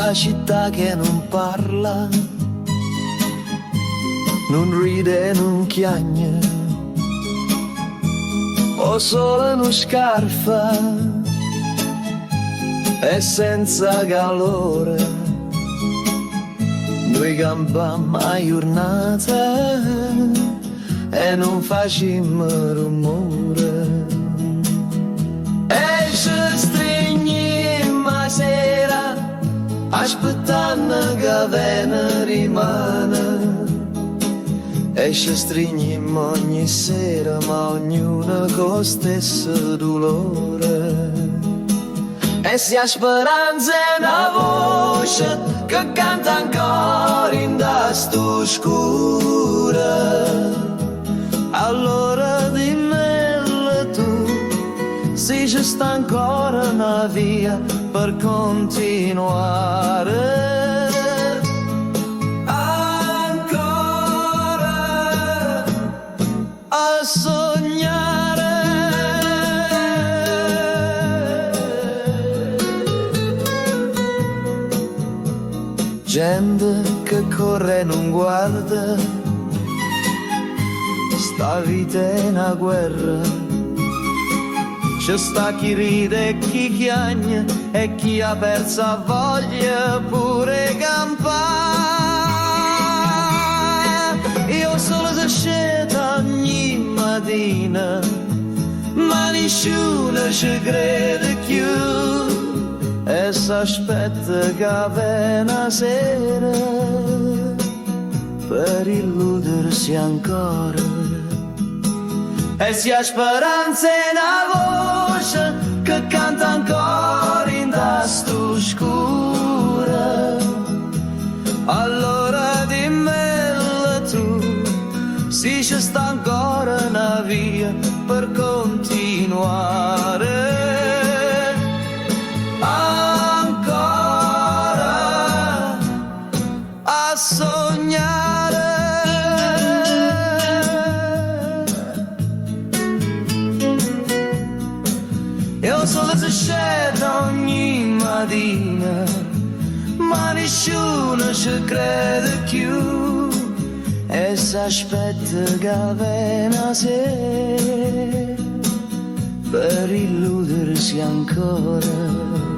sta città che non parla, non ride, non chiagna, o solo uno scarfa e senza calore, noi campammo a giornata e non facciamo rumore, e ci stringimmo a sera aspettando che vene rimane, e ci stringimmo ogni sera ma ognuno con lo stesso dolore, e se a speranza è una voce che canta ancora in tasto scura, allora dimmelo tu, se ci sta ancora una via per continuare. Ancora a sognare. Gente che corre e non guarda, sta vita è una guerra, c'è sta chi ride e chi chiagna e chi ha persa voglia pure campare. Io solo se scelgo ogni mattina, ma nessuno ci crede più, e s'aspetta che venga sera per illudersi ancora. E se a speranza è una voce che canta ancora in tasto scura, allora dimmelo tu, se ci sta ancora una via per continuare. Ancora a sognare. Io solo se scendo ogni mattina, ma nessuno ci crede più, e s'aspetta che venga sera per illudersi ancora.